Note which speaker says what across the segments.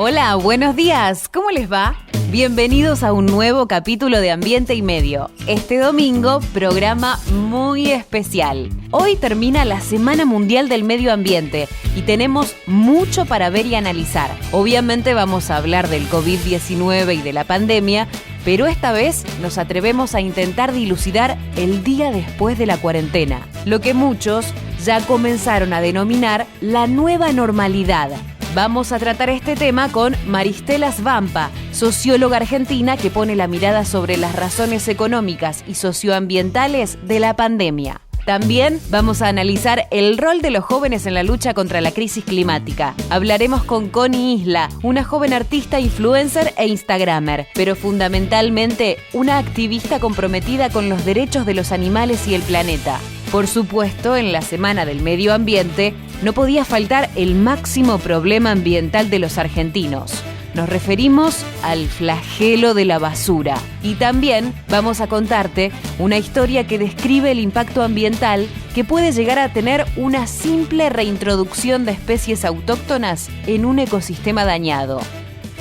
Speaker 1: Hola, buenos días, ¿cómo les va? Bienvenidos a un nuevo capítulo de Ambiente y Medio. Este domingo, programa muy especial. Hoy termina la Semana Mundial del Medio Ambiente y tenemos mucho para ver y analizar. Obviamente vamos a hablar del COVID-19 y de la pandemia, pero esta vez nos atrevemos a intentar dilucidar el día después de la cuarentena, lo que muchos ya comenzaron a denominar la nueva normalidad. Vamos a tratar este tema con Maristela Svampa, socióloga argentina que pone la mirada sobre las razones económicas y socioambientales de la pandemia. También vamos a analizar el rol de los jóvenes en la lucha contra la crisis climática. Hablaremos con Connie Isla, una joven artista, influencer e instagramer, pero fundamentalmente una activista comprometida con los derechos de los animales y el planeta. Por supuesto, en la Semana del Medio Ambiente no podía faltar el máximo problema ambiental de los argentinos. Nos referimos al flagelo de la basura. Y también vamos a contarte una historia que describe el impacto ambiental que puede llegar a tener una simple reintroducción de especies autóctonas en un ecosistema dañado.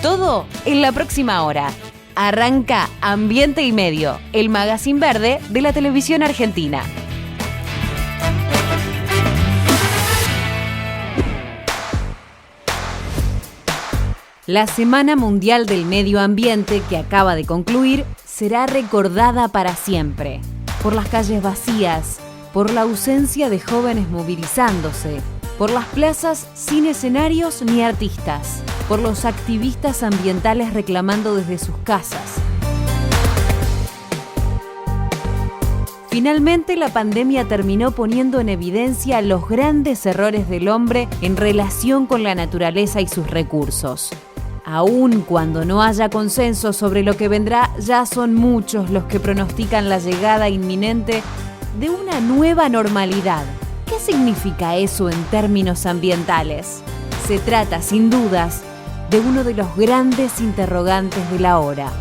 Speaker 1: Todo en la próxima hora. Arranca Ambiente y Medio, el magazine verde de la televisión argentina. La Semana Mundial del Medio Ambiente, que acaba de concluir, será recordada para siempre. Por las calles vacías, por la ausencia de jóvenes movilizándose, por las plazas sin escenarios ni artistas, por los activistas ambientales reclamando desde sus casas. Finalmente, la pandemia terminó poniendo en evidencia los grandes errores del hombre en relación con la naturaleza y sus recursos. Aun cuando no haya consenso sobre lo que vendrá, ya son muchos los que pronostican la llegada inminente de una nueva normalidad. ¿Qué significa eso en términos ambientales? Se trata, sin dudas, de uno de los grandes interrogantes de la hora.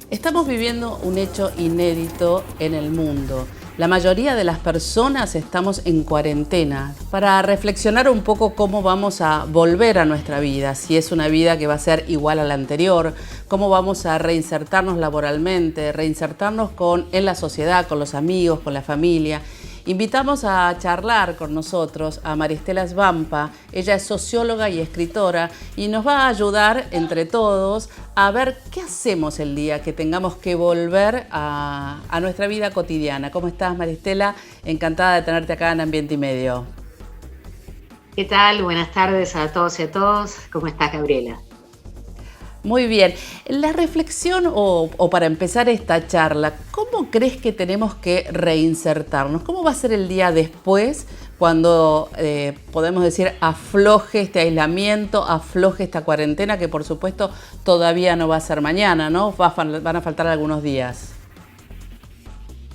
Speaker 2: Estamos viviendo un hecho inédito en el mundo. La mayoría de las personas estamos en cuarentena para reflexionar un poco cómo vamos a volver a nuestra vida, si es una vida que va a ser igual a la anterior, cómo vamos a reinsertarnos laboralmente, reinsertarnos en la sociedad, con los amigos, con la familia. Invitamos a charlar con nosotros a Maristela Svampa. Ella es socióloga y escritora y nos va a ayudar entre todos a ver qué hacemos el día que tengamos que volver a nuestra vida cotidiana. ¿Cómo estás, Maristela? Encantada de tenerte acá en Ambiente y Medio.
Speaker 3: ¿Qué tal? Buenas tardes a todos y a todos. ¿Cómo estás, Gabriela?
Speaker 2: Muy bien. La reflexión o para empezar esta charla, ¿cómo crees que tenemos que reinsertarnos? ¿Cómo va a ser el día después cuando podemos decir afloje este aislamiento, afloje esta cuarentena que por supuesto todavía no va a ser mañana, ¿no? Van a faltar algunos días.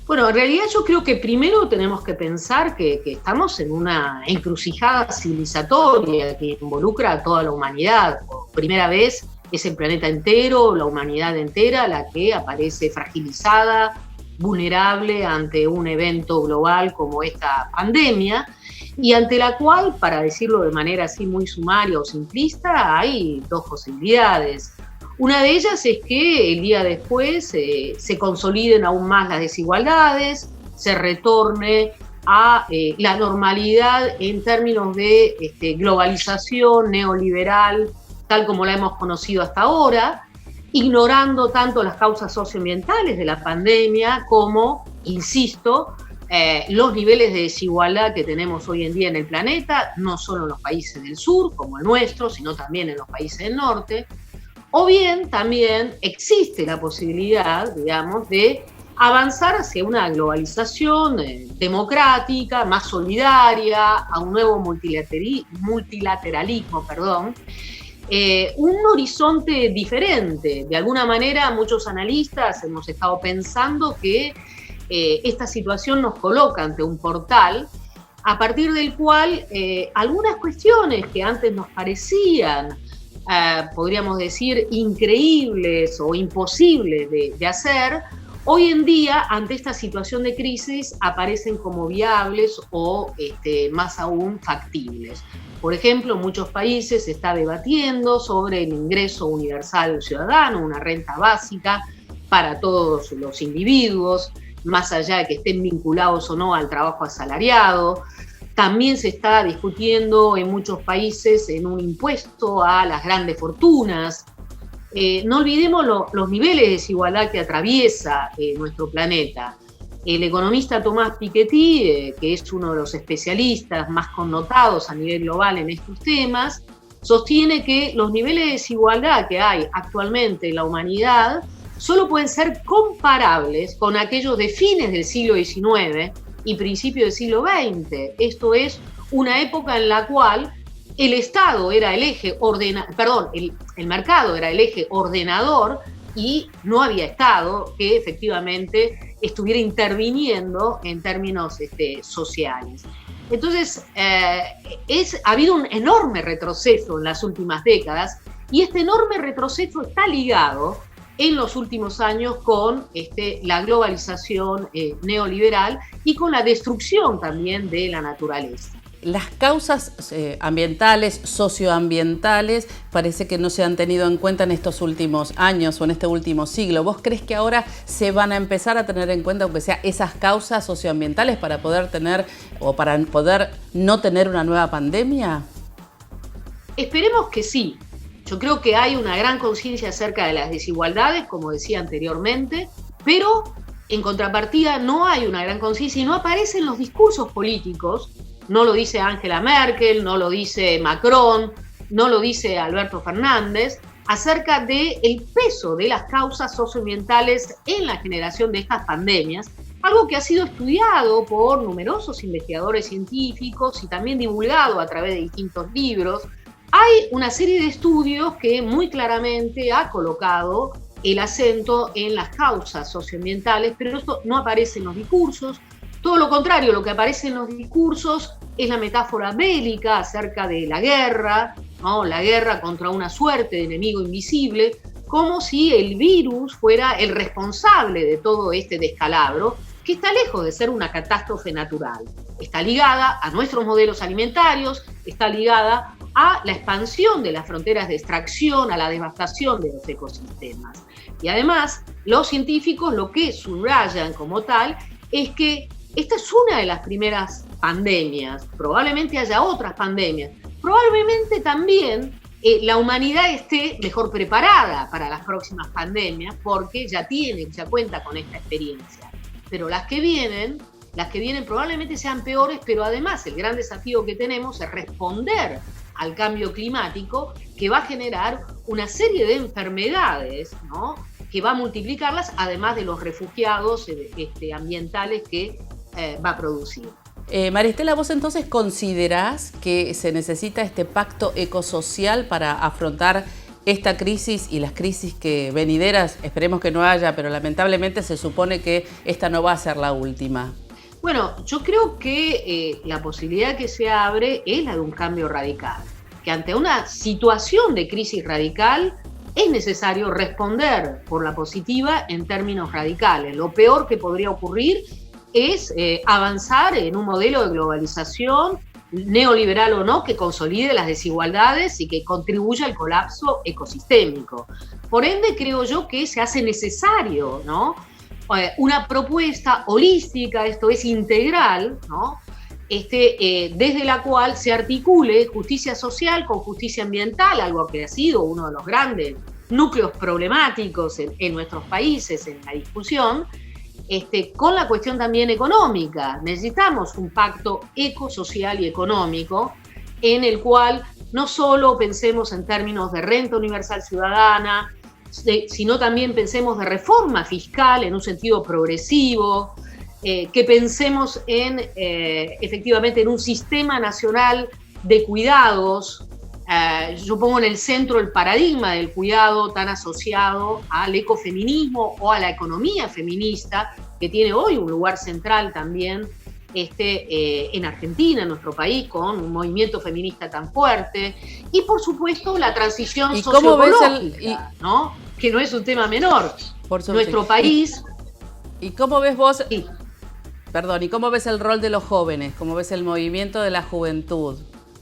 Speaker 3: Bueno, en realidad yo creo que primero tenemos que pensar que estamos en una encrucijada civilizatoria que involucra a toda la humanidad. Por primera vez es el planeta entero, la humanidad entera, la que aparece fragilizada, vulnerable ante un evento global como esta pandemia, y ante la cual, para decirlo de manera así muy sumaria o simplista, hay dos posibilidades. Una de ellas es que el día después se consoliden aún más las desigualdades, se retorne a la normalidad en términos de globalización neoliberal, tal como la hemos conocido hasta ahora, ignorando tanto las causas socioambientales de la pandemia como, insisto, los niveles de desigualdad que tenemos hoy en día en el planeta, no solo en los países del sur, como el nuestro, sino también en los países del norte. O bien también existe la posibilidad, digamos, de avanzar hacia una globalización democrática, más solidaria, a un nuevo multilateralismo, un horizonte diferente. De alguna manera, muchos analistas hemos estado pensando que esta situación nos coloca ante un portal a partir del cual algunas cuestiones que antes nos parecían, podríamos decir, increíbles o imposibles de hacer, hoy en día, ante esta situación de crisis, aparecen como viables o más aún factibles. Por ejemplo, en muchos países se está debatiendo sobre el ingreso universal ciudadano, una renta básica para todos los individuos, más allá de que estén vinculados o no al trabajo asalariado. También se está discutiendo en muchos países en un impuesto a las grandes fortunas. No olvidemos los niveles de desigualdad que atraviesa nuestro planeta. El economista Thomas Piketty, que es uno de los especialistas más connotados a nivel global en estos temas, sostiene que los niveles de desigualdad que hay actualmente en la humanidad solo pueden ser comparables con aquellos de fines del siglo XIX y principios del siglo XX. Esto es una época en la cual el Estado era el eje el mercado era el eje ordenador y no había Estado que efectivamente estuviera interviniendo en términos sociales. Entonces, ha habido un enorme retroceso en las últimas décadas y este enorme retroceso está ligado en los últimos años con la globalización neoliberal y con la destrucción también de la naturaleza.
Speaker 2: Las causas ambientales, socioambientales, parece que no se han tenido en cuenta en estos últimos años o en este último siglo. ¿Vos crees que ahora se van a empezar a tener en cuenta, aunque sea esas causas socioambientales, para poder tener o para poder no tener una nueva pandemia?
Speaker 3: Esperemos que sí. Yo creo que hay una gran conciencia acerca de las desigualdades, como decía anteriormente, pero en contrapartida no hay una gran conciencia y no aparecen los discursos políticos. No lo dice Angela Merkel, no lo dice Macron, no lo dice Alberto Fernández, acerca del peso de las causas socioambientales en la generación de estas pandemias, algo que ha sido estudiado por numerosos investigadores científicos y también divulgado a través de distintos libros. Hay una serie de estudios que muy claramente ha colocado el acento en las causas socioambientales, pero esto no aparece en los discursos. Todo lo contrario, lo que aparece en los discursos es la metáfora bélica acerca de la guerra, ¿no? La guerra contra una suerte de enemigo invisible, como si el virus fuera el responsable de todo este descalabro, que está lejos de ser una catástrofe natural. Está ligada a nuestros modelos alimentarios, está ligada a la expansión de las fronteras de extracción, a la devastación de los ecosistemas. Y además, los científicos lo que subrayan como tal es que esta es una de las primeras pandemias, probablemente haya otras pandemias, probablemente también la humanidad esté mejor preparada para las próximas pandemias porque ya cuenta con esta experiencia. Pero las que vienen probablemente sean peores, pero además el gran desafío que tenemos es responder al cambio climático que va a generar una serie de enfermedades, ¿no? Que va a multiplicarlas, además de los refugiados ambientales que va a producir.
Speaker 2: Maristela, ¿vos entonces considerás que se necesita este pacto ecosocial para afrontar esta crisis y las crisis que venideras? Esperemos que no haya, pero lamentablemente se supone que esta no va a ser la última.
Speaker 3: Bueno, yo creo que la posibilidad que se abre es la de un cambio radical, que ante una situación de crisis radical es necesario responder por la positiva en términos radicales. Lo peor que podría ocurrir es avanzar en un modelo de globalización, neoliberal o no, que consolide las desigualdades y que contribuya al colapso ecosistémico. Por ende, creo yo que se hace necesario, ¿no? Una propuesta holística, esto es integral, ¿no? Desde la cual se articule justicia social con justicia ambiental, algo que ha sido uno de los grandes núcleos problemáticos en nuestros países en la discusión, con la cuestión también económica. Necesitamos un pacto ecosocial y económico en el cual no solo pensemos en términos de renta universal ciudadana, sino también pensemos de reforma fiscal en un sentido progresivo, que pensemos efectivamente en un sistema nacional de cuidados. Yo pongo en el centro el paradigma del cuidado tan asociado al ecofeminismo o a la economía feminista, que tiene hoy un lugar central también en Argentina, en nuestro país, con un movimiento tan fuerte, y por supuesto la transición socioecológica, ¿no? Que no es un tema menor. Nuestro país...
Speaker 2: ¿Y cómo ves vos?
Speaker 3: Sí.
Speaker 2: Perdón, ¿y cómo ves el rol de los jóvenes? ¿Cómo ves el movimiento de la juventud?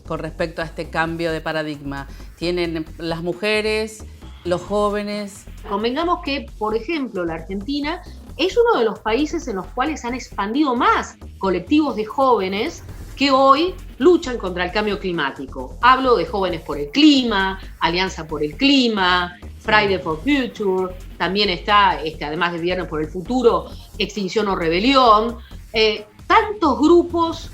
Speaker 2: con respecto a este cambio de paradigma? ¿Tienen las mujeres, los jóvenes?
Speaker 3: Convengamos que, por ejemplo, la Argentina es uno de los países en los cuales han expandido más colectivos de jóvenes que hoy luchan contra el cambio climático. Hablo de Jóvenes por el Clima, Alianza por el Clima, Friday for Future, también está, además de Viernes por el Futuro, Extinción o Rebelión, tantos grupos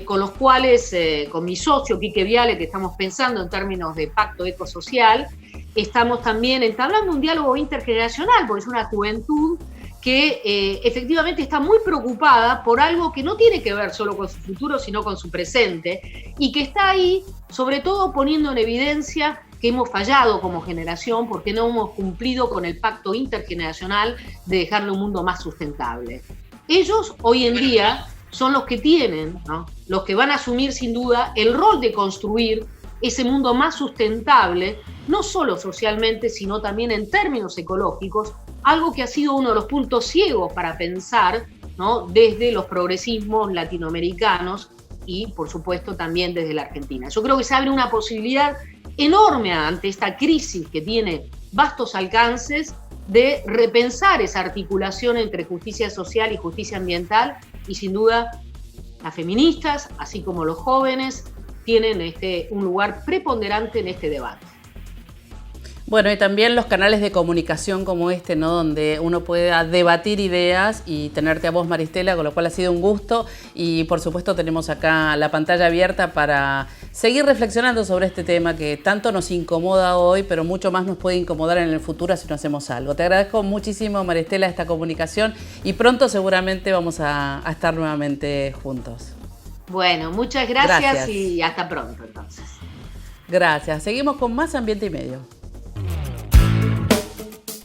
Speaker 3: con los cuales, con mi socio Quique Viale, que estamos pensando en términos de pacto ecosocial, estamos también entablando un diálogo intergeneracional, porque es una juventud que efectivamente está muy preocupada por algo que no tiene que ver solo con su futuro, sino con su presente, y que está ahí, sobre todo, poniendo en evidencia que hemos fallado como generación porque no hemos cumplido con el pacto intergeneracional de dejarle un mundo más sustentable. Ellos, hoy en día, son los que tienen, ¿no?, los que van a asumir sin duda el rol de construir ese mundo más sustentable, no solo socialmente, sino también en términos ecológicos, algo que ha sido uno de los puntos ciegos para pensar, ¿no?, desde los progresismos latinoamericanos y, por supuesto, también desde la Argentina. Yo creo que se abre una posibilidad enorme ante esta crisis que tiene vastos alcances de repensar esa articulación entre justicia social y justicia ambiental, y sin duda las feministas, así como los jóvenes, tienen un lugar preponderante en este debate.
Speaker 2: Bueno, y también los canales de comunicación como este, ¿no?, donde uno pueda debatir ideas, y tenerte a vos, Maristela, con lo cual ha sido un gusto, y por supuesto tenemos acá la pantalla abierta para seguir reflexionando sobre este tema que tanto nos incomoda hoy, pero mucho más nos puede incomodar en el futuro si no hacemos algo. Te agradezco muchísimo, Maristela, esta comunicación, y pronto seguramente vamos a estar nuevamente juntos.
Speaker 3: Bueno, muchas gracias y hasta pronto entonces.
Speaker 2: Gracias. Seguimos con más Ambiente y Medio.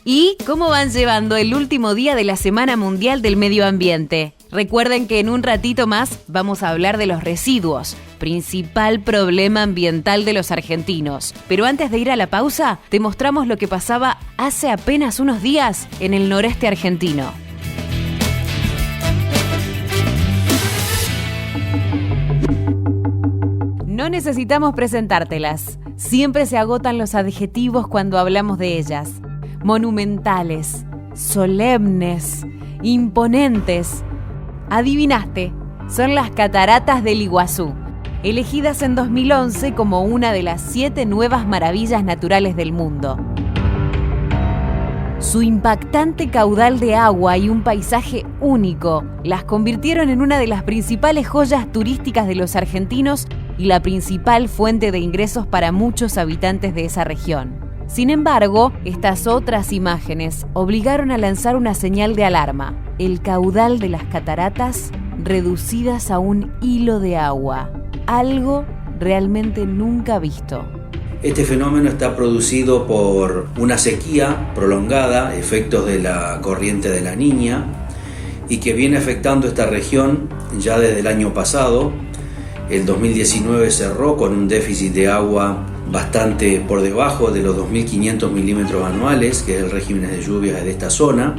Speaker 1: ¿Y cómo van llevando el último día de la Semana Mundial del Medio Ambiente? Recuerden que en un ratito más vamos a hablar de los residuos, principal problema ambiental de los argentinos. Pero antes de ir a la pausa, te mostramos lo que pasaba hace apenas unos días en el noreste argentino. No necesitamos presentártelas. Siempre se agotan los adjetivos cuando hablamos de ellas. Monumentales, solemnes, imponentes. Adivinaste, son las cataratas del Iguazú, elegidas en 2011 como una de las 7 nuevas maravillas naturales del mundo. Su impactante caudal de agua y un paisaje único las convirtieron en una de las principales joyas turísticas de los argentinos y la principal fuente de ingresos para muchos habitantes de esa región. Sin embargo, estas otras imágenes obligaron a lanzar una señal de alarma: el caudal de las cataratas reducidas a un hilo de agua, algo realmente nunca visto.
Speaker 4: Este fenómeno está producido por una sequía prolongada, efectos de la corriente de la Niña, y que viene afectando esta región ya desde el año pasado. El 2019 cerró con un déficit de agua bastante por debajo de los 2.500 milímetros anuales, que es el régimen de lluvias de esta zona,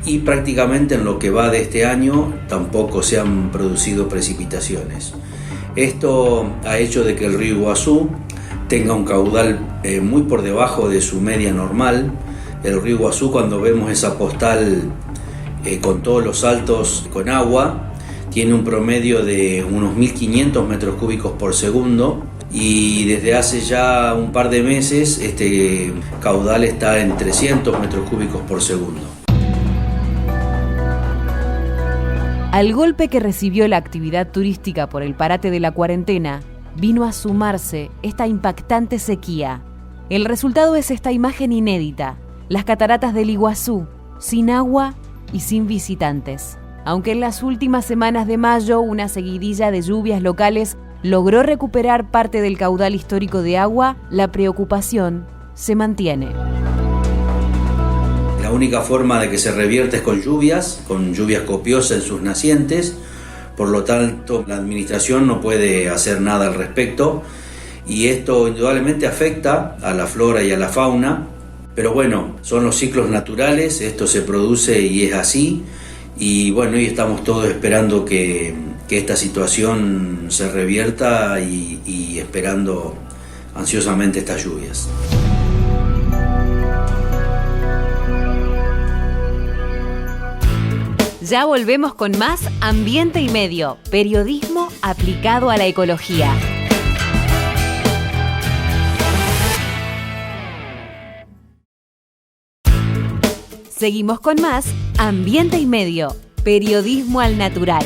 Speaker 4: y prácticamente en lo que va de este año tampoco se han producido precipitaciones. Esto ha hecho de que el río Iguazú tenga un caudal muy por debajo de su media normal. El río Iguazú, cuando vemos esa postal con todos los saltos con agua, tiene un promedio de unos 1.500 metros cúbicos por segundo, y desde hace ya un par de meses este caudal está en 300 metros cúbicos por segundo.
Speaker 1: Al golpe que recibió la actividad turística por el parate de la cuarentena, vino a sumarse esta impactante sequía. El resultado es esta imagen inédita: las cataratas del Iguazú, sin agua y sin visitantes. Aunque en las últimas semanas de mayo una seguidilla de lluvias locales logró recuperar parte del caudal histórico de agua, la preocupación se mantiene.
Speaker 4: La única forma de que se revierta es con lluvias copiosas en sus nacientes. Por lo tanto, la administración no puede hacer nada al respecto, y esto indudablemente afecta a la flora y a la fauna. Pero bueno, son los ciclos naturales, esto se produce y es así. Y bueno, hoy estamos todos esperando que que esta situación se revierta y esperando ansiosamente estas lluvias.
Speaker 1: Ya volvemos con más Ambiente y Medio, periodismo aplicado a la ecología. Seguimos con más Ambiente y Medio, periodismo al natural.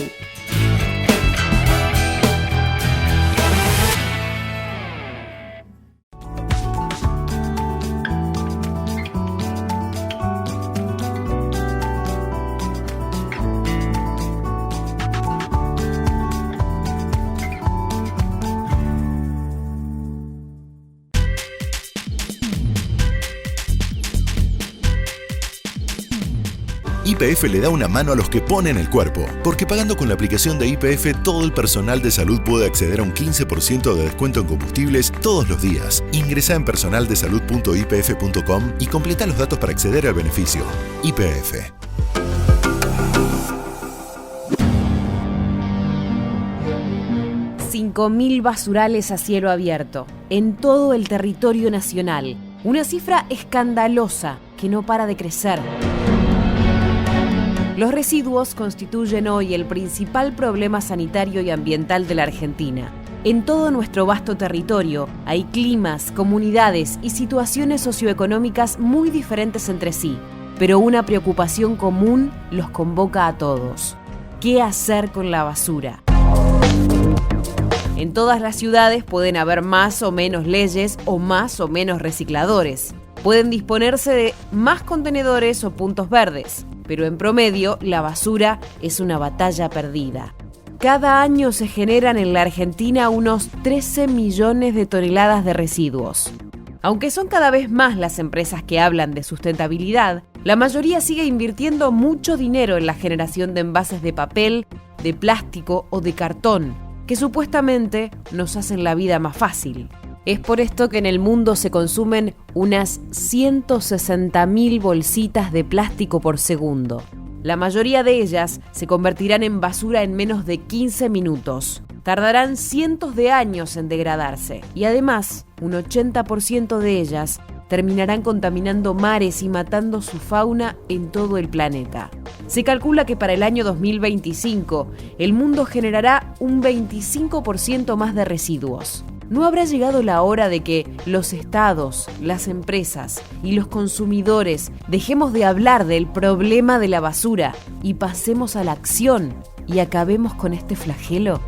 Speaker 5: YPF le da una mano a los que ponen el cuerpo, porque pagando con la aplicación de YPF todo el personal de salud puede acceder a un 15% de descuento en combustibles todos los días. Ingresá en personaldesalud.ypf.com y completa los datos para acceder al beneficio. YPF.
Speaker 1: $5.000 basurales a cielo abierto, en todo el territorio nacional. Una cifra escandalosa que no para de crecer. Los residuos constituyen hoy el principal problema sanitario y ambiental de la Argentina. En todo nuestro vasto territorio hay climas, comunidades y situaciones socioeconómicas muy diferentes entre sí, pero una preocupación común los convoca a todos. ¿Qué hacer con la basura? En todas las ciudades pueden haber más o menos leyes o más o menos recicladores. Pueden disponerse de más contenedores o puntos verdes, pero en promedio la basura es una batalla perdida. Cada año se generan en la Argentina unos 13 millones de toneladas de residuos. Aunque son cada vez más las empresas que hablan de sustentabilidad, la mayoría sigue invirtiendo mucho dinero en la generación de envases de papel, de plástico o de cartón, que supuestamente nos hacen la vida más fácil. Es por esto que en el mundo se consumen unas 160.000 bolsitas de plástico por segundo. La mayoría de ellas se convertirán en basura en menos de 15 minutos. Tardarán cientos de años en degradarse y además un 80% de ellas terminarán contaminando mares y matando su fauna en todo el planeta. Se calcula que para el año 2025 el mundo generará un 25% más de residuos. ¿No habrá llegado la hora de que los estados, las empresas y los consumidores dejemos de hablar del problema de la basura y pasemos a la acción y acabemos con este flagelo?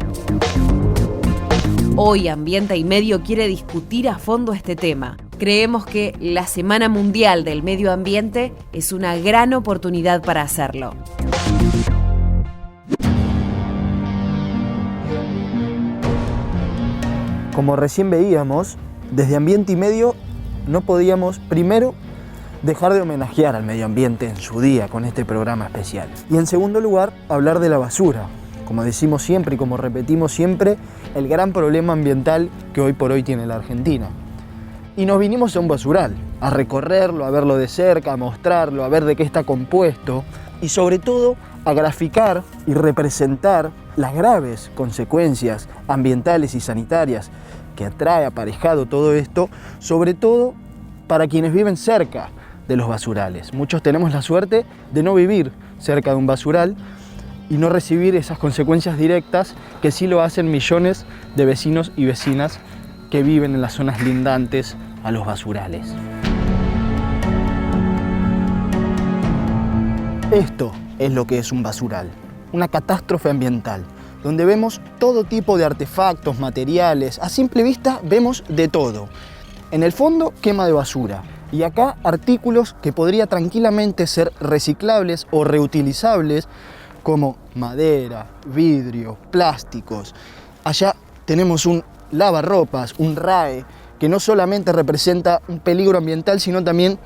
Speaker 1: Hoy Ambiente y Medio quiere discutir a fondo este tema. Creemos que la Semana Mundial del Medio Ambiente es una gran oportunidad para hacerlo.
Speaker 6: Como recién veíamos, desde Ambiente y Medio no podíamos, primero, dejar de homenajear al medio ambiente en su día con este programa especial. Y en segundo lugar, hablar de la basura. Como decimos siempre y como repetimos siempre, el gran problema ambiental que hoy por hoy tiene la Argentina. Y nos vinimos a un basural, a recorrerlo, a verlo de cerca, a mostrarlo, a ver de qué está compuesto y sobre todo a graficar y representar las graves consecuencias ambientales y sanitarias que trae aparejado todo esto, sobre todo para quienes viven cerca de los basurales. Muchos tenemos la suerte de no vivir cerca de un basural y no recibir esas consecuencias directas que sí lo hacen millones de vecinos y vecinas que viven en las zonas lindantes a los basurales. Esto es lo que es un basural, una catástrofe ambiental, donde vemos todo tipo de artefactos, materiales, a simple vista vemos de todo. En el fondo, quema de basura, y acá artículos que podría tranquilamente ser reciclables o reutilizables, como madera, vidrio, plásticos. Allá tenemos un lavarropas, un RAE, que no solamente representa un peligro ambiental, sino también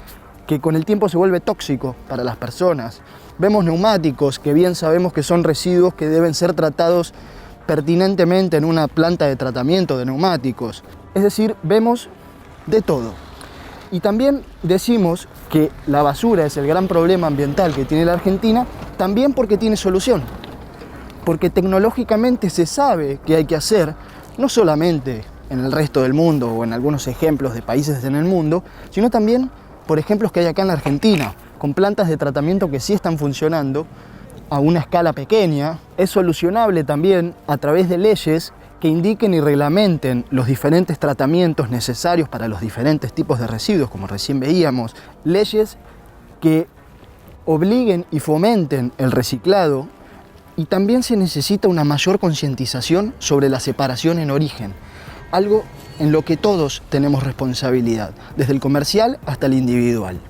Speaker 6: que con el tiempo se vuelve tóxico para las personas. Vemos neumáticos, que bien sabemos que son residuos que deben ser tratados pertinentemente en una planta de tratamiento de neumáticos. Es decir, vemos de todo. Y también decimos que la basura es el gran problema ambiental que tiene la Argentina, también porque tiene solución. porque tecnológicamente se sabe que hay que hacer, no solamente en el resto del mundo o en algunos ejemplos de países en el mundo, sino también por ejemplos que hay acá en la Argentina, con plantas de tratamiento que sí están funcionando a una escala pequeña. Es solucionable también a través de leyes que indiquen y reglamenten los diferentes tratamientos necesarios para los diferentes tipos de residuos, como recién veíamos, leyes que obliguen y fomenten el reciclado, y también se necesita una mayor concientización sobre la separación en origen, algo en lo que todos tenemos responsabilidad, desde el comercial hasta el individual.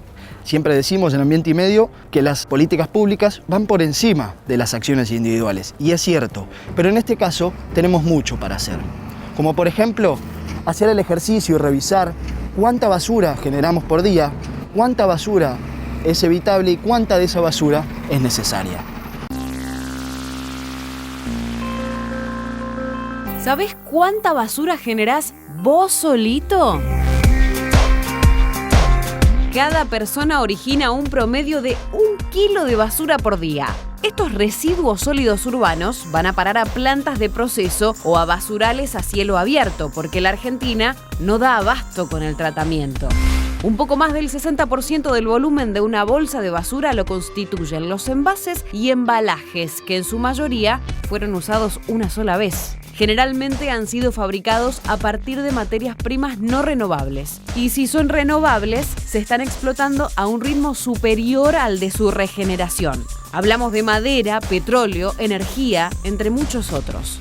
Speaker 6: Siempre decimos en Ambiente y Medio que las políticas públicas van por encima de las acciones individuales, y es cierto, pero en este caso tenemos mucho para hacer. Como por ejemplo, hacer el ejercicio y revisar cuánta basura generamos por día, cuánta basura es evitable y cuánta de esa basura es necesaria.
Speaker 1: ¿Sabés cuánta basura generás vos solito? Cada persona origina un promedio de 1 kilo de basura por día. Estos residuos sólidos urbanos van a parar a plantas de proceso o a basurales a cielo abierto, porque la Argentina no da abasto con el tratamiento. Un poco más del 60% del volumen de una bolsa de basura lo constituyen los envases y embalajes, que en su mayoría fueron usados una sola vez. Generalmente han sido fabricados a partir de materias primas no renovables. Y si son renovables, se están explotando a un ritmo superior al de su regeneración. Hablamos de madera, petróleo, energía, entre muchos otros.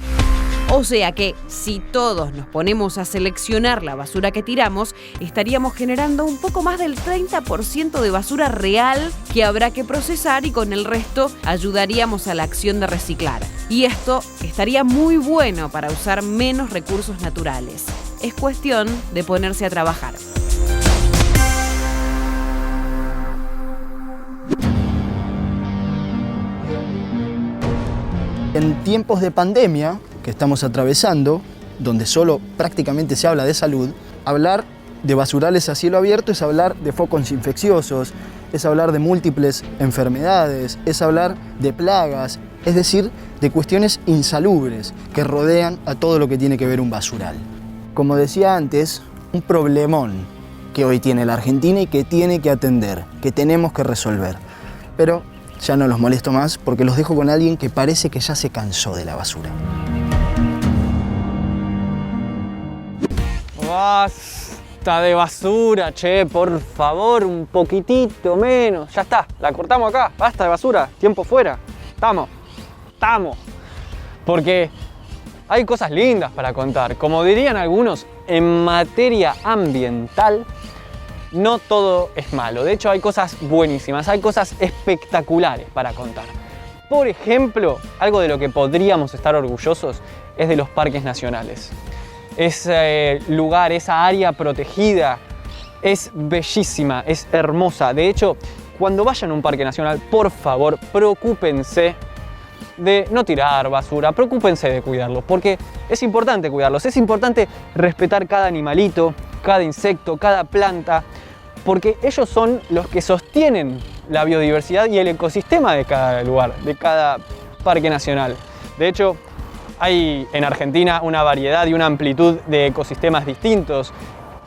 Speaker 1: O sea que, si todos nos ponemos a seleccionar la basura que tiramos, estaríamos generando un poco más del 30% de basura real que habrá que procesar, y con el resto ayudaríamos a la acción de reciclar. Y esto estaría muy bueno para usar menos recursos naturales. Es cuestión de ponerse a trabajar.
Speaker 6: En tiempos de pandemia que estamos atravesando, donde solo prácticamente se habla de salud, hablar de basurales a cielo abierto es hablar de focos infecciosos, es hablar de múltiples enfermedades, es hablar de plagas, es decir, de cuestiones insalubres que rodean a todo lo que tiene que ver un basural. Como decía antes, un problemón que hoy tiene la Argentina y que tiene que atender, que tenemos que resolver. Pero ya no los molesto más porque los dejo con alguien que parece que ya se cansó de la basura.
Speaker 7: Basta de basura, che, por favor, un poquitito menos. Ya está, la cortamos acá, basta de basura, tiempo fuera. Estamos. Porque hay cosas lindas para contar. Como dirían algunos, en materia ambiental no todo es malo. De hecho, hay cosas buenísimas, hay cosas espectaculares para contar. Por ejemplo, algo de lo que podríamos estar orgullosos es de los parques nacionales. Ese lugar, esa área protegida es bellísima, es hermosa. De hecho, cuando vayan a un parque nacional, por favor, preocúpense de no tirar basura, preocúpense de cuidarlos, porque es importante cuidarlos, es importante respetar cada animalito, cada insecto, cada planta, porque ellos son los que sostienen la biodiversidad y el ecosistema de cada lugar, de cada parque nacional. De hecho, hay en Argentina una variedad y una amplitud de ecosistemas distintos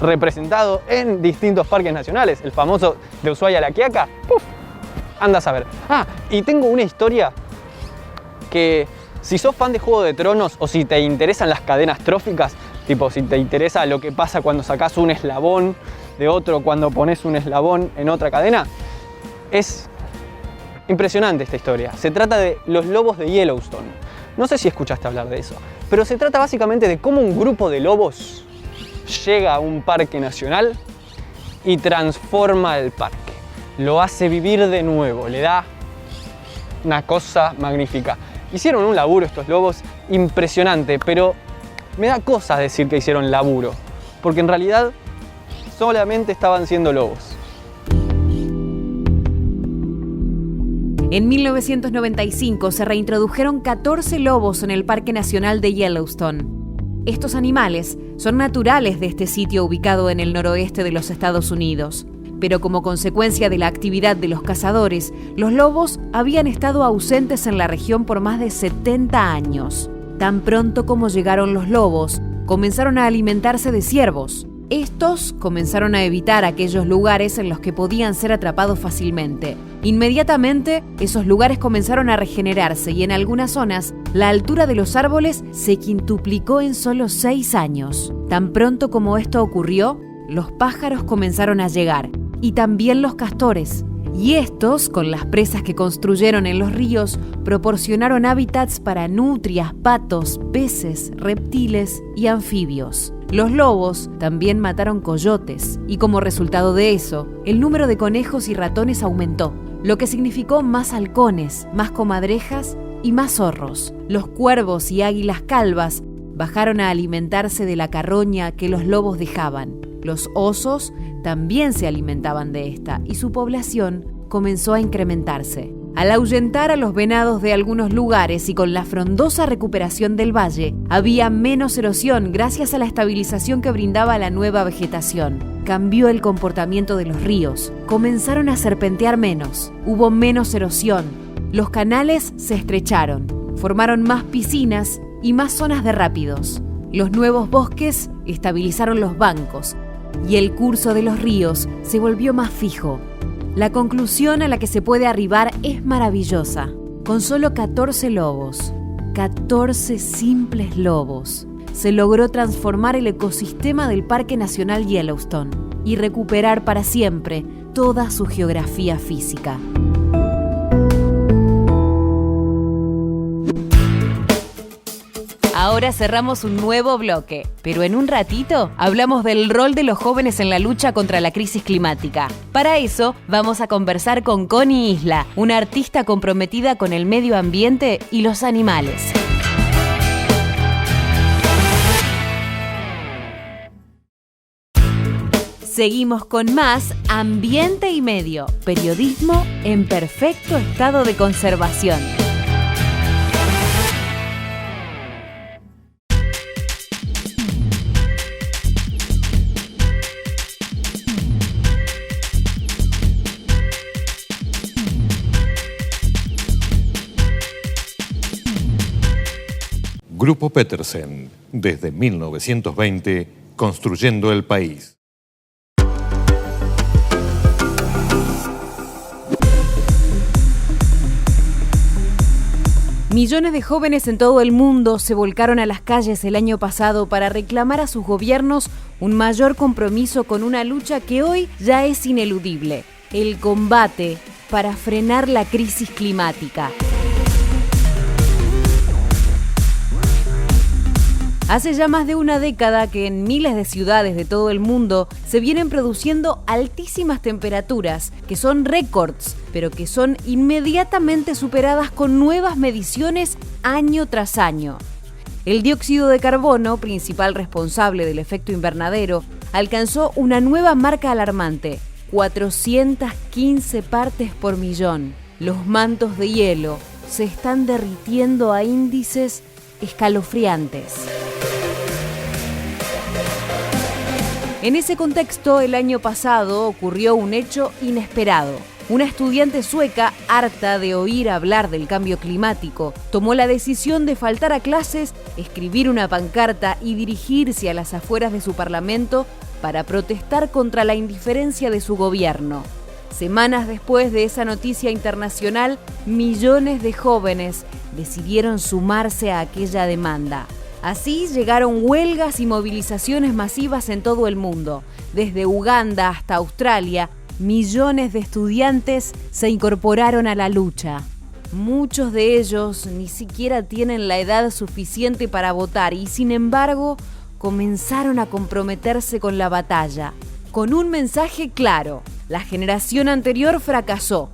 Speaker 7: representados en distintos parques nacionales. El famoso de Ushuaia La Quiaca, ¡puf! Anda a saber. Y tengo una historia que, si sos fan de Juego de Tronos o si te interesan las cadenas tróficas, tipo si te interesa lo que pasa cuando sacás un eslabón de otro, cuando pones un eslabón en otra cadena, es impresionante esta historia. Se trata de los lobos de Yellowstone. No sé si escuchaste hablar de eso, pero se trata básicamente de cómo un grupo de lobos llega a un parque nacional y transforma el parque. Lo hace vivir de nuevo, le da una cosa magnífica. Hicieron un laburo estos lobos impresionante, pero me da cosa decir que hicieron laburo, porque en realidad solamente estaban siendo lobos.
Speaker 1: En 1995 se reintrodujeron 14 lobos en el Parque Nacional de Yellowstone. Estos animales son naturales de este sitio ubicado en el noroeste de los Estados Unidos. pero como consecuencia de la actividad de los cazadores, los lobos habían estado ausentes en la región por más de 70 años. Tan pronto como llegaron los lobos, comenzaron a alimentarse de ciervos. Estos comenzaron a evitar aquellos lugares en los que podían ser atrapados fácilmente. Inmediatamente, esos lugares comenzaron a regenerarse y en algunas zonas, la altura de los árboles se quintuplicó en solo 6 años. Tan pronto como esto ocurrió, los pájaros comenzaron a llegar, y también los castores. Y estos, con las presas que construyeron en los ríos, proporcionaron hábitats para nutrias, patos, peces, reptiles y anfibios. Los lobos también mataron coyotes, y como resultado de eso, el número de conejos y ratones aumentó, lo que significó más halcones, más comadrejas y más zorros. Los cuervos y águilas calvas bajaron a alimentarse de la carroña que los lobos dejaban. Los osos también se alimentaban de esta y su población comenzó a incrementarse. Al ahuyentar a los venados de algunos lugares y con la frondosa recuperación del valle, había menos erosión gracias a la estabilización que brindaba la nueva vegetación. Cambió el comportamiento de los ríos, comenzaron a serpentear menos, hubo menos erosión, los canales se estrecharon, formaron más piscinas y más zonas de rápidos. Los nuevos bosques estabilizaron los bancos y el curso de los ríos se volvió más fijo. La conclusión a la que se puede arribar es maravillosa. Con solo 14 lobos, 14 simples lobos, se logró transformar el ecosistema del Parque Nacional Yellowstone y recuperar para siempre toda su geografía física. Ahora cerramos un nuevo bloque, pero en un ratito hablamos del rol de los jóvenes en la lucha contra la crisis climática. Para eso vamos a conversar con Connie Isla, una artista comprometida con el medio ambiente y los animales. Seguimos con más Ambiente y Medio, periodismo en perfecto estado de conservación.
Speaker 8: Grupo Petersen, desde 1920, construyendo el país.
Speaker 1: Millones de jóvenes en todo el mundo se volcaron a las calles el año pasado para reclamar a sus gobiernos un mayor compromiso con una lucha que hoy ya es ineludible: el combate para frenar la crisis climática. Hace ya más de una década que en miles de ciudades de todo el mundo se vienen produciendo altísimas temperaturas, que son récords, pero que son inmediatamente superadas con nuevas mediciones año tras año. El dióxido de carbono, principal responsable del efecto invernadero, alcanzó una nueva marca alarmante: 415 partes por millón. Los mantos de hielo se están derritiendo a índices escalofriantes. En ese contexto, el año pasado ocurrió un hecho inesperado. Una estudiante sueca, harta de oír hablar del cambio climático, tomó la decisión de faltar a clases, escribir una pancarta y dirigirse a las afueras de su parlamento para protestar contra la indiferencia de su gobierno. Semanas después de esa noticia internacional, millones de jóvenes decidieron sumarse a aquella demanda. Así llegaron huelgas y movilizaciones masivas en todo el mundo. Desde Uganda hasta Australia, millones de estudiantes se incorporaron a la lucha. Muchos de ellos ni siquiera tienen la edad suficiente para votar y, sin embargo, comenzaron a comprometerse con la batalla, con un mensaje claro: la generación anterior fracasó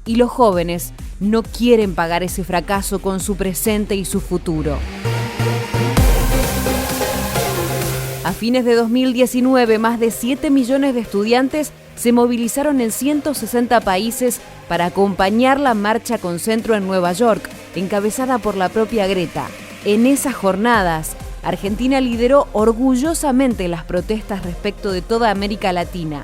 Speaker 1: y los jóvenes no quieren pagar ese fracaso con su presente y su futuro. A fines de 2019, más de 7 millones de estudiantes se movilizaron en 160 países para acompañar la marcha con centro en Nueva York, encabezada por la propia Greta. En esas jornadas, Argentina lideró orgullosamente las protestas respecto de toda América Latina.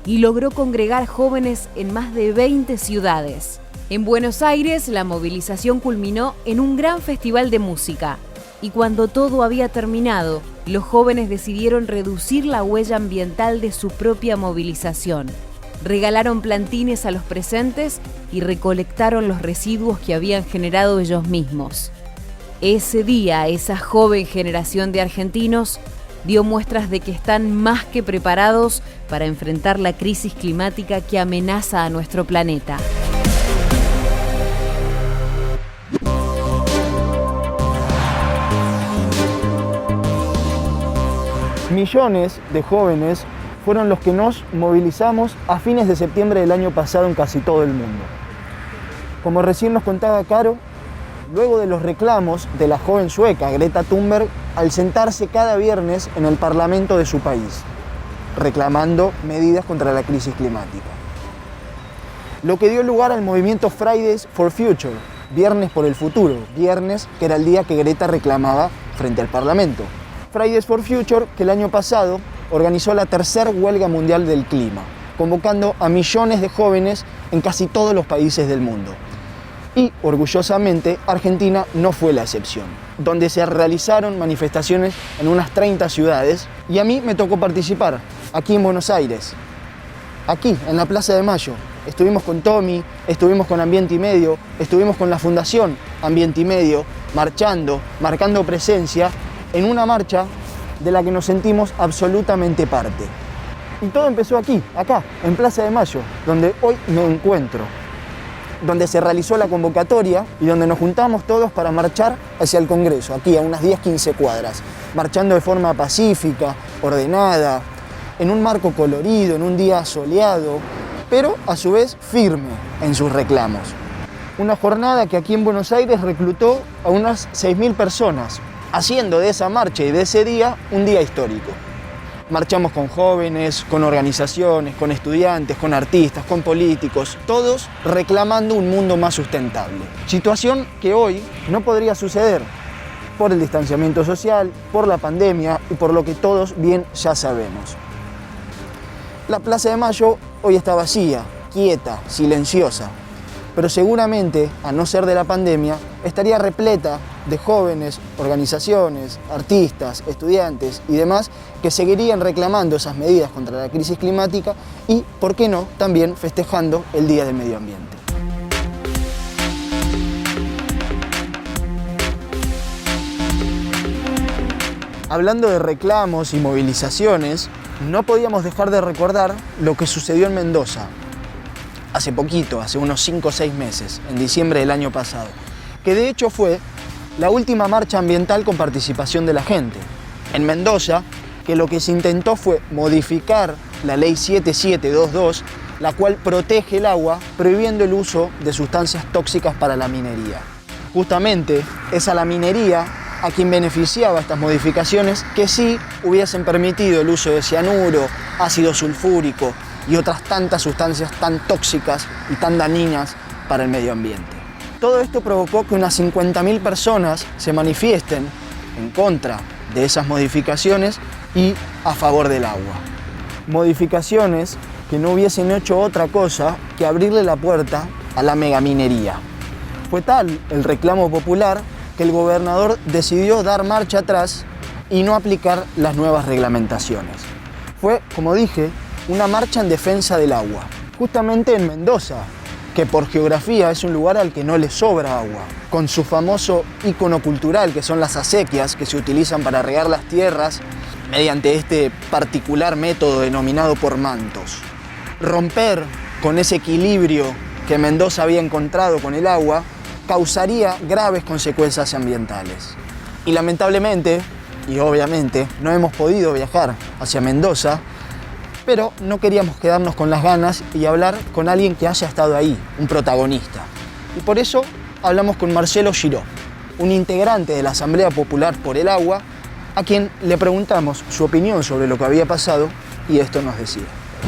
Speaker 1: y logró congregar jóvenes en más de 20 ciudades. En Buenos Aires, la movilización culminó en un gran festival de música. Y cuando todo había terminado, los jóvenes decidieron reducir la huella ambiental de su propia movilización. Regalaron plantines a los presentes y recolectaron los residuos que habían generado ellos mismos. Ese día, esa joven generación de argentinos dio muestras de que están más que preparados para enfrentar la crisis climática que amenaza a nuestro planeta.
Speaker 6: Millones de jóvenes fueron los que nos movilizamos a fines de septiembre del año pasado en casi todo el mundo. Como recién nos contaba Caro, luego de los reclamos de la joven sueca Greta Thunberg al sentarse cada viernes en el parlamento de su país, reclamando medidas contra la crisis climática. Lo que dio lugar al movimiento Fridays for Future, Viernes por el Futuro, viernes que era el día que Greta reclamaba frente al parlamento. Fridays for Future, que el año pasado organizó la tercera huelga mundial del clima, convocando a millones de jóvenes en casi todos los países del mundo. Y, orgullosamente, Argentina no fue la excepción, donde se realizaron manifestaciones en unas 30 ciudades y a mí me tocó participar, aquí en Buenos Aires, aquí, en la Plaza de Mayo. Estuvimos con Tommy, estuvimos con Ambiente y Medio, estuvimos con la Fundación Ambiente y Medio, marchando, marcando presencia en una marcha de la que nos sentimos absolutamente parte. Y todo empezó aquí, acá, en Plaza de Mayo, donde hoy me encuentro, donde se realizó la convocatoria y donde nos juntamos todos para marchar hacia el Congreso, aquí a unas 10-15 cuadras, marchando de forma pacífica, ordenada, en un marco colorido, en un día soleado, pero a su vez firme en sus reclamos. Una jornada que aquí en Buenos Aires reclutó a unas 6.000 personas, haciendo de esa marcha y de ese día un día histórico. Marchamos con jóvenes, con organizaciones, con estudiantes, con artistas, con políticos, todos reclamando un mundo más sustentable. Situación que hoy no podría suceder por el distanciamiento social, por la pandemia y por lo que todos bien ya sabemos. La Plaza de Mayo hoy está vacía, quieta, silenciosa, pero seguramente, a no ser de la pandemia, estaría repleta de jóvenes, organizaciones, artistas, estudiantes y demás que seguirían reclamando esas medidas contra la crisis climática y, ¿por qué no?, también festejando el Día del Medio Ambiente. Hablando de reclamos y movilizaciones, no podíamos dejar de recordar lo que sucedió en Mendoza hace poquito, hace unos 5 o 6 meses, en diciembre del año pasado, que de hecho fue la última marcha ambiental con participación de la gente. En Mendoza, que lo que se intentó fue modificar la ley 7722, la cual protege el agua, prohibiendo el uso de sustancias tóxicas para la minería. Justamente es a la minería a quien beneficiaba estas modificaciones que sí hubiesen permitido el uso de cianuro, ácido sulfúrico y otras tantas sustancias tan tóxicas y tan dañinas para el medio ambiente. Todo esto provocó que unas 50.000 personas se manifiesten en contra de esas modificaciones y a favor del agua. Modificaciones que no hubiesen hecho otra cosa que abrirle la puerta a la megaminería. Fue tal el reclamo popular que el gobernador decidió dar marcha atrás y no aplicar las nuevas reglamentaciones. Fue, como dije, una marcha en defensa del agua, justamente en Mendoza, que por geografía es un lugar al que no le sobra agua, con su famoso ícono cultural que son las acequias que se utilizan para regar las tierras mediante este particular método denominado por mantos. Romper con ese equilibrio que Mendoza había encontrado con el agua causaría graves consecuencias ambientales. Y lamentablemente, y obviamente, no hemos podido viajar hacia Mendoza, pero no queríamos quedarnos con las ganas y hablar con alguien que haya estado ahí, un protagonista. Y por eso hablamos con Marcelo Giró, un integrante de la Asamblea Popular por el Agua, a quien le preguntamos su opinión sobre lo que había pasado y esto nos decía.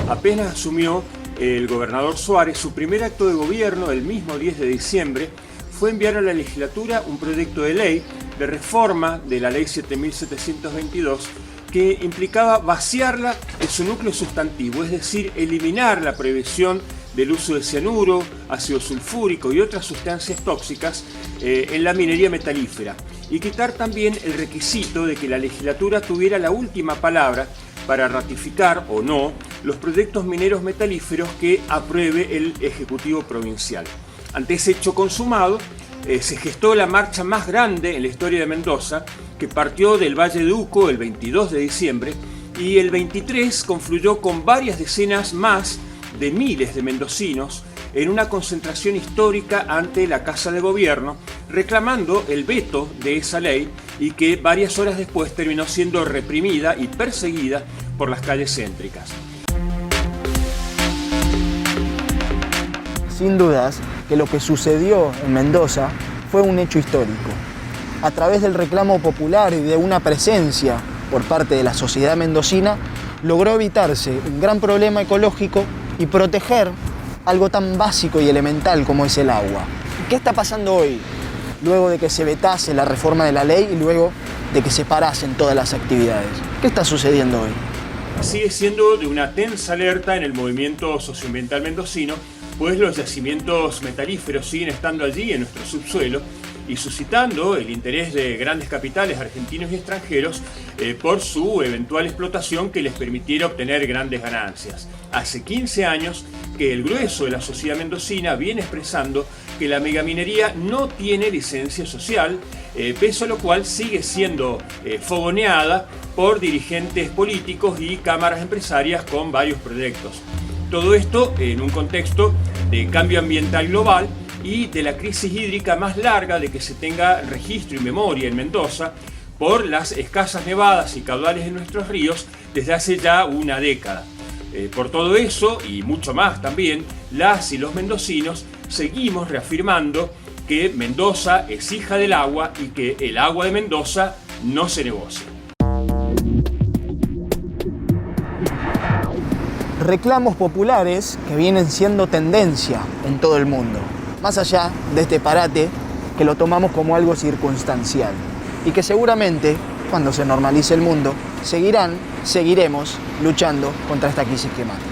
Speaker 9: Apenas asumió el gobernador Suárez, su primer acto de gobierno, el mismo 10 de diciembre, fue enviar a la legislatura un proyecto de ley de reforma de la ley 7722 que implicaba vaciarla de su núcleo sustantivo, es decir, eliminar la prohibición del uso de cianuro, ácido sulfúrico y otras sustancias tóxicas en la minería metalífera, y quitar también el requisito de que la legislatura tuviera la última palabra para ratificar o no los proyectos mineros metalíferos que apruebe el Ejecutivo Provincial. Ante ese hecho consumado, se gestó la marcha más grande en la historia de Mendoza, que partió del Valle de Uco el 22 de diciembre y el 23 confluyó con varias decenas más de miles de mendocinos en una concentración histórica ante la Casa de Gobierno, reclamando el veto de esa ley y que varias horas después terminó siendo reprimida y perseguida por las calles céntricas.
Speaker 6: Sin dudas que lo que sucedió en Mendoza fue un hecho histórico. A través del reclamo popular y de una presencia por parte de la sociedad mendocina, logró evitarse un gran problema ecológico y proteger algo tan básico y elemental como es el agua. ¿Qué está pasando hoy? Luego de que se vetase la reforma de la ley y luego de que se parasen todas las actividades. ¿Qué está sucediendo hoy?
Speaker 9: Sigue siendo de una tensa alerta en el movimiento socioambiental mendocino, pues los yacimientos metalíferos siguen estando allí en nuestro subsuelo y suscitando el interés de grandes capitales argentinos y extranjeros por su eventual explotación que les permitiera obtener grandes ganancias. Hace 15 años que el grueso de la sociedad mendocina viene expresando que la megaminería no tiene licencia social, pese a lo cual sigue siendo fogoneada por dirigentes políticos y cámaras empresarias con varios proyectos. Todo esto en un contexto de cambio ambiental global y de la crisis hídrica más larga de que se tenga registro y memoria en Mendoza por las escasas nevadas y caudales de nuestros ríos desde hace ya una década. Por todo eso y mucho más también, las y los mendocinos seguimos reafirmando que Mendoza es hija del agua y que el agua de Mendoza no se negocia.
Speaker 6: Reclamos populares que vienen siendo tendencia en todo el mundo, más allá de este parate que lo tomamos como algo circunstancial y que seguramente, cuando se normalice el mundo, seguiremos luchando contra esta crisis climática.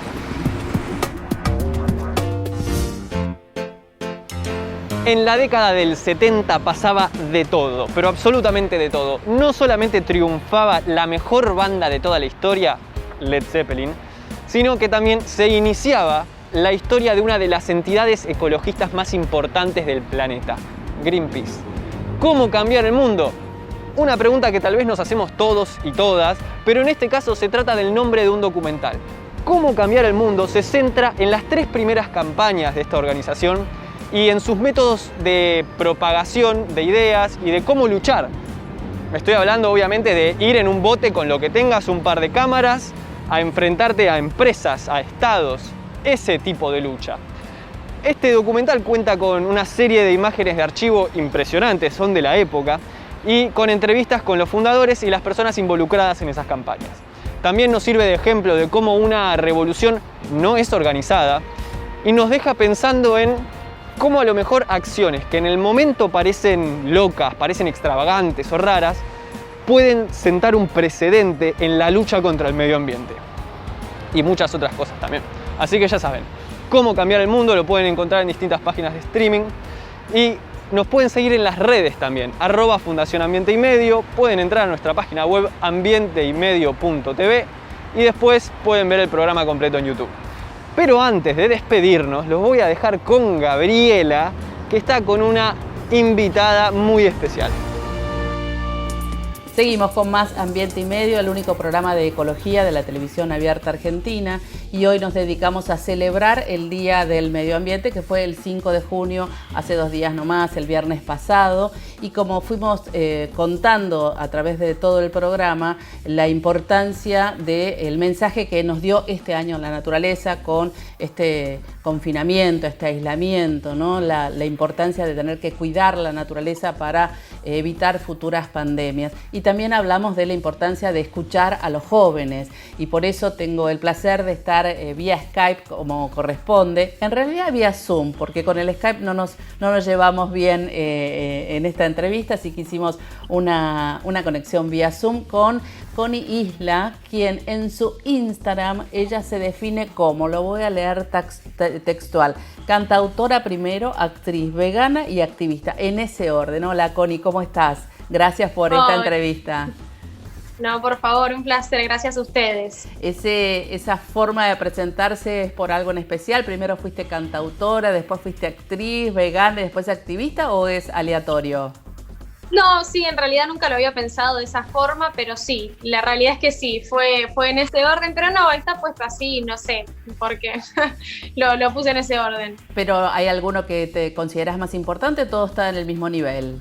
Speaker 7: En la década del 70 pasaba de todo, pero absolutamente de todo. No solamente triunfaba la mejor banda de toda la historia, Led Zeppelin, sino que también se iniciaba la historia de una de las entidades ecologistas más importantes del planeta, Greenpeace. ¿Cómo cambiar el mundo? Una pregunta que tal vez nos hacemos todos y todas, pero en este caso se trata del nombre de un documental. ¿Cómo cambiar el mundo? Se centra en las 3 primeras campañas de esta organización y en sus métodos de propagación de ideas y de cómo luchar. Me estoy hablando obviamente de ir en un bote con lo que tengas, un par de cámaras, a enfrentarte a empresas, a estados, ese tipo de lucha. Este documental cuenta con una serie de imágenes de archivo impresionantes, son de la época, y con entrevistas con los fundadores y las personas involucradas en esas campañas. También nos sirve de ejemplo de cómo una revolución no es organizada y nos deja pensando en cómo a lo mejor acciones que en el momento parecen locas, parecen extravagantes o raras, pueden sentar un precedente en la lucha contra el medio ambiente. Y muchas otras cosas también. Así que ya saben, Cómo cambiar el mundo lo pueden encontrar en distintas páginas de streaming. Y nos pueden seguir en las redes también, @Fundación Ambiente y Medio. Pueden entrar a nuestra página web ambienteymedio.tv y después pueden ver el programa completo en YouTube. Pero antes de despedirnos, los voy a dejar con Gabriela, que está con una invitada muy especial.
Speaker 2: Seguimos con más Ambiente y Medio, el único programa de ecología de la televisión abierta argentina, y hoy nos dedicamos a celebrar el Día del Medio Ambiente, que fue el 5 de junio, hace 2 días nomás, el viernes pasado, y como fuimos contando a través de todo el programa, la importancia del mensaje que nos dio este año la naturaleza con este confinamiento, este aislamiento, ¿no? La importancia de tener que cuidar la naturaleza para evitar futuras pandemias. Y también hablamos de la importancia de escuchar a los jóvenes, y por eso tengo el placer de estar vía Skype como corresponde, en realidad vía Zoom, porque con el Skype no nos llevamos bien en esta entrevista, así que hicimos una conexión vía Zoom con Connie Isla, quien en su Instagram ella se define como, lo voy a leer textual, cantautora primero, actriz, vegana y activista, en ese orden. Hola Connie, ¿cómo estás? Gracias por esta entrevista.
Speaker 10: No, por favor, un placer, gracias a ustedes.
Speaker 2: ¿Esa forma de presentarse es por algo en especial? ¿Primero fuiste cantautora, después fuiste actriz, vegana y después activista, o es aleatorio?
Speaker 10: No, sí, en realidad nunca lo había pensado de esa forma, pero sí, la realidad es que sí, fue en ese orden, pero no, está puesto así, no sé, porque lo puse en ese orden.
Speaker 2: ¿Pero hay alguno que te consideras más importante o todo está en el mismo nivel?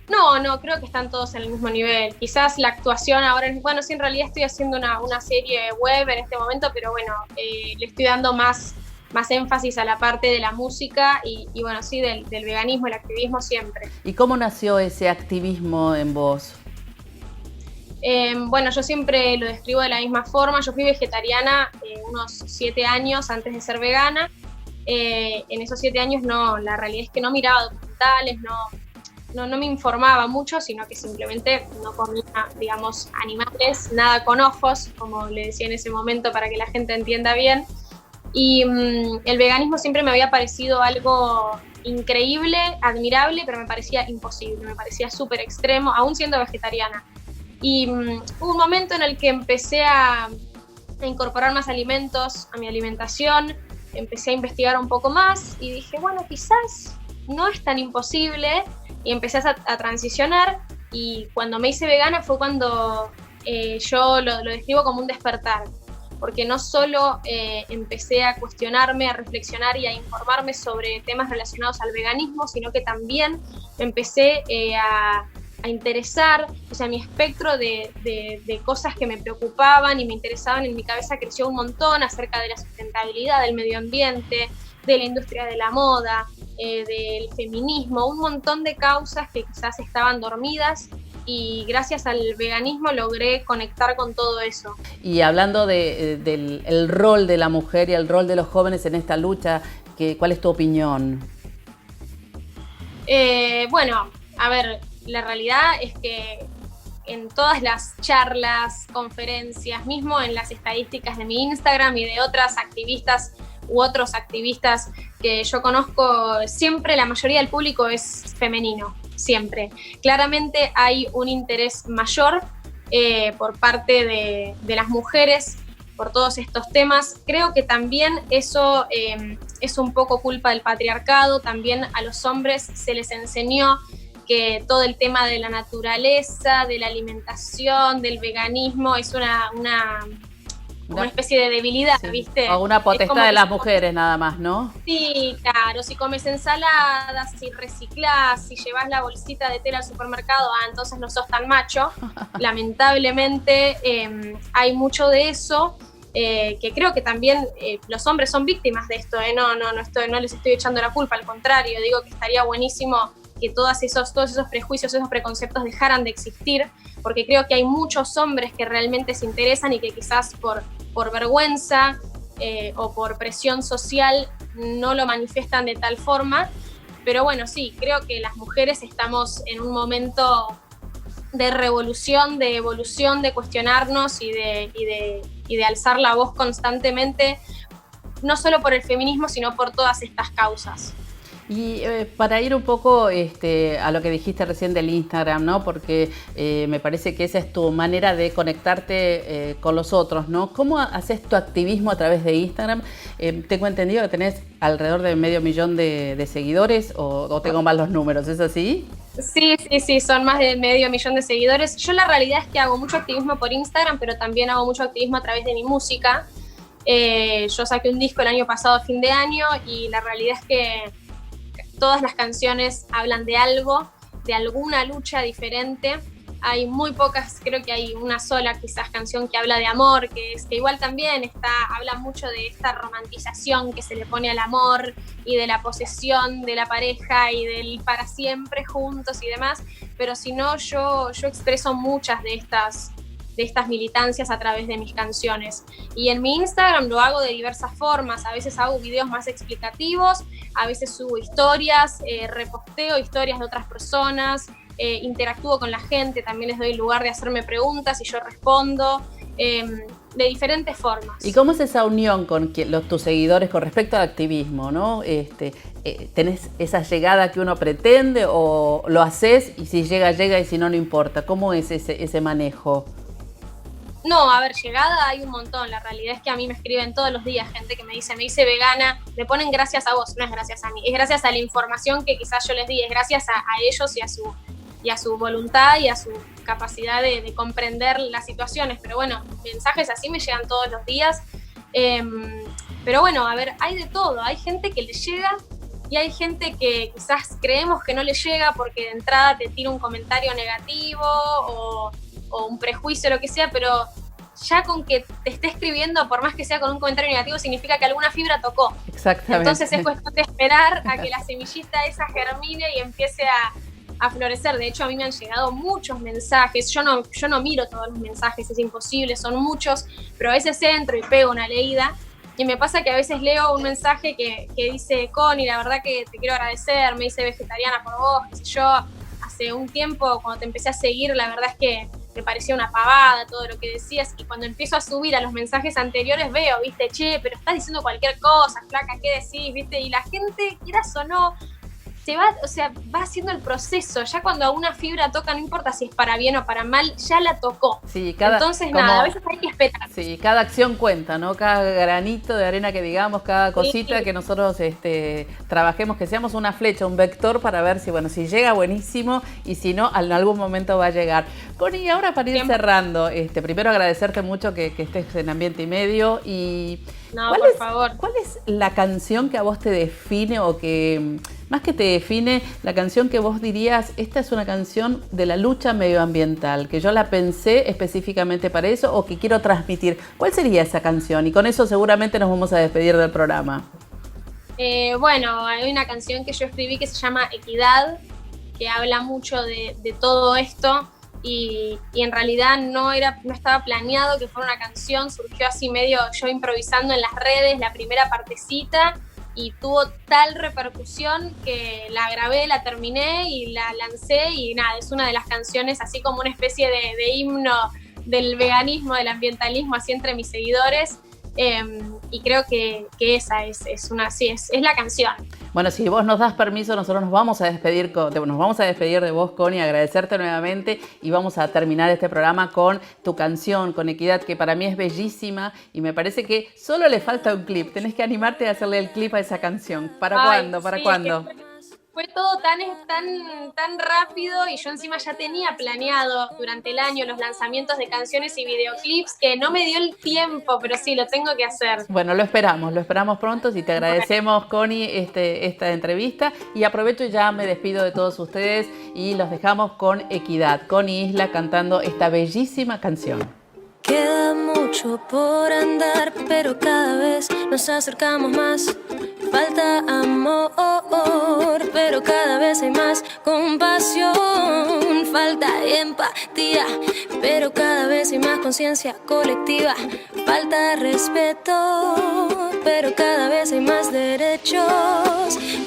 Speaker 10: No, creo que están todos en el mismo nivel. Quizás la actuación ahora, bueno, sí, en realidad estoy haciendo una serie web en este momento, pero bueno, le estoy dando más énfasis a la parte de la música y bueno, sí, del veganismo, el activismo siempre.
Speaker 2: ¿Y cómo nació ese activismo en vos?
Speaker 10: Bueno, yo siempre lo describo de la misma forma. Yo fui vegetariana unos 7 años antes de ser vegana. En esos 7 años la realidad es que no miraba documentales, no me informaba mucho, sino que simplemente no comía, digamos, animales, nada con ojos, como le decía en ese momento para que la gente entienda bien. Y el veganismo siempre me había parecido algo increíble, admirable, pero me parecía imposible, me parecía súper extremo, aún siendo vegetariana. Y hubo un momento en el que empecé a incorporar más alimentos a mi alimentación, empecé a investigar un poco más y dije, bueno, quizás no es tan imposible, y empecé a transicionar, y cuando me hice vegana fue cuando yo lo describo como un despertar, porque no solo empecé a cuestionarme, a reflexionar y a informarme sobre temas relacionados al veganismo, sino que también empecé a interesar, o sea, mi espectro de cosas que me preocupaban y me interesaban en mi cabeza creció un montón acerca de la sustentabilidad, del medio ambiente, de la industria de la moda, del feminismo, un montón de causas que quizás estaban dormidas, y gracias al veganismo logré conectar con todo eso.
Speaker 2: Y hablando del rol de la mujer y el rol de los jóvenes en esta lucha, ¿cuál es tu opinión?
Speaker 10: Bueno, a ver, la realidad es que en todas las charlas, conferencias, mismo en las estadísticas de mi Instagram y de otras activistas u otros activistas que yo conozco, siempre la mayoría del público es femenino, siempre. Claramente hay un interés mayor por parte de las mujeres por todos estos temas. Creo que también eso es un poco culpa del patriarcado. También a los hombres se les enseñó que todo el tema de la naturaleza, de la alimentación, del veganismo es una especie de debilidad, sí, ¿viste?
Speaker 2: O una potestad de las mujeres nada más, ¿no?
Speaker 10: Sí, claro, si comes ensaladas, si reciclás, si llevas la bolsita de tela al supermercado, entonces no sos tan macho. Lamentablemente hay mucho de eso, que creo que también los hombres son víctimas de esto, no les estoy echando la culpa, al contrario, digo que estaría buenísimo que todos esos prejuicios, esos preconceptos dejaran de existir, porque creo que hay muchos hombres que realmente se interesan y que quizás por vergüenza o por presión social no lo manifiestan de tal forma. Pero bueno, sí, creo que las mujeres estamos en un momento de revolución, de evolución, de cuestionarnos y de alzar la voz constantemente, no solo por el feminismo, sino por todas estas causas.
Speaker 2: Y para ir un poco a lo que dijiste recién del Instagram, ¿no? Porque me parece que esa es tu manera de conectarte con los otros, ¿no? ¿Cómo haces tu activismo a través de Instagram? Tengo entendido que tenés alrededor de 500.000 de seguidores, o tengo mal los números, ¿es así?
Speaker 10: Sí, son más de 500.000 de seguidores. Yo la realidad es que hago mucho activismo por Instagram, pero también hago mucho activismo a través de mi música. Yo saqué un disco el año pasado, a fin de año, y la realidad es que todas las canciones hablan de algo, de alguna lucha diferente. hay muy pocas, creo que hay una sola quizás canción que habla de amor, que igual también habla mucho de esta romantización que se le pone al amor y de la posesión de la pareja y del para siempre juntos y demás, pero si no, yo expreso muchas de estas militancias a través de mis canciones. Y en mi Instagram lo hago de diversas formas, a veces hago videos más explicativos, a veces subo historias, reposteo historias de otras personas, interactúo con la gente, también les doy lugar de hacerme preguntas y yo respondo, de diferentes formas.
Speaker 2: ¿Y cómo es esa unión con tus seguidores con respecto al activismo, ¿no? ¿Tenés esa llegada que uno pretende o lo haces y si llega y si no, no importa? ¿Cómo es ese manejo?
Speaker 10: No, a ver, llegada hay un montón. La realidad es que a mí me escriben todos los días gente que me dice vegana, me ponen gracias a vos, no es gracias a mí, es gracias a la información que quizás yo les di, es gracias a ellos y a su voluntad y a su capacidad de comprender las situaciones. Pero bueno, mensajes así me llegan todos los días. Pero bueno, a ver, hay de todo. Hay gente que le llega y hay gente que quizás creemos que no le llega porque de entrada te tira un comentario negativo o un prejuicio, lo que sea, pero ya con que te esté escribiendo, por más que sea con un comentario negativo, significa que alguna fibra tocó.
Speaker 2: Exactamente.
Speaker 10: Entonces es cuestión de esperar a que la semillita esa germine y empiece a florecer. De hecho, a mí me han llegado muchos mensajes. Yo no miro todos los mensajes, es imposible, son muchos, pero a veces entro y pego una leída. Y me pasa que a veces leo un mensaje que dice: Connie, la verdad que te quiero agradecer, me hice vegetariana por vos, qué sé yo. Hace un tiempo, cuando te empecé a seguir, la verdad es que me parecía una pavada todo lo que decías, y cuando empiezo a subir a los mensajes anteriores veo, viste, che, pero estás diciendo cualquier cosa, flaca, ¿qué decís? Viste, y la gente, quieras o no, va haciendo el proceso. Ya cuando a una fibra toca, no importa si es para bien o para mal, ya la tocó.
Speaker 2: Sí,
Speaker 10: Entonces nada, a veces hay que esperar.
Speaker 2: Sí, cada acción cuenta, ¿no? Cada granito de arena que digamos, cada cosita que nosotros trabajemos, que seamos una flecha, un vector para ver si llega, buenísimo, y si no, en algún momento va a llegar. Connie, ahora para ir cerrando, primero agradecerte mucho que estés en Ambiente y Medio y...
Speaker 10: No, por favor.
Speaker 2: ¿Cuál es la canción que a vos te define o que, más que te define, la canción que vos dirías, esta es una canción de la lucha medioambiental, que yo la pensé específicamente para eso o que quiero transmitir? ¿Cuál sería esa canción? Y con eso seguramente nos vamos a despedir del programa.
Speaker 10: Bueno, hay una canción que yo escribí que se llama Equidad, que habla mucho de todo esto. Y en realidad no estaba planeado que fuera una canción, surgió así medio yo improvisando en las redes la primera partecita y tuvo tal repercusión que la grabé, la terminé y la lancé, y nada, es una de las canciones así como una especie de himno del veganismo, del ambientalismo así entre mis seguidores. Y creo que esa es la canción.
Speaker 2: Bueno, si vos nos das permiso, nosotros nos vamos a despedir de vos, Connie, agradecerte nuevamente, y vamos a terminar este programa con tu canción, con Equidad, que para mí es bellísima y me parece que solo le falta un clip. Tenés que animarte a hacerle el clip a esa canción. ¿Para cuándo? ¿Para cuándo?
Speaker 10: Fue todo tan rápido, y yo encima ya tenía planeado durante el año los lanzamientos de canciones y videoclips que no me dio el tiempo, pero sí, lo tengo que hacer.
Speaker 2: Bueno, lo esperamos pronto, y te agradecemos, Connie, esta entrevista, y aprovecho y ya me despido de todos ustedes y los dejamos con Equidad, Connie Isla cantando esta bellísima canción.
Speaker 11: Queda mucho por andar, pero cada vez nos acercamos más. Falta amor, pero cada vez hay más compasión. Falta empatía, pero cada vez hay más conciencia colectiva. Falta respeto, pero cada vez hay más derechos.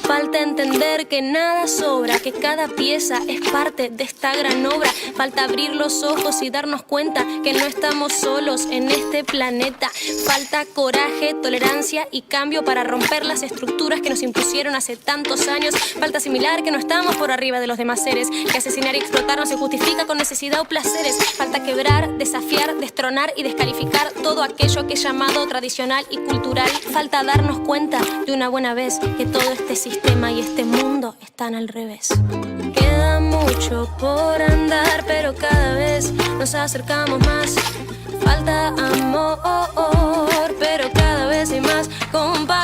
Speaker 11: Falta entender que nada sobra, que cada pieza es parte de esta gran obra. Falta abrir los ojos y darnos cuenta que no estamos solos en este planeta. Falta coraje, tolerancia y cambio para romper las estructuras que nos impusieron hace tantos años. Falta asimilar que no estamos por arriba de los demás seres, que asesinar y explotar no se justifica con necesidad o placeres. Falta quebrar, desafiar, destronar y descalificar todo aquello que es llamado tradicional y cultural. Falta darnos cuenta de una buena vez que todo este sistema y este mundo están al revés. Queda mucho por andar, pero cada vez nos acercamos más. Falta amor, pero cada vez hay más compasión.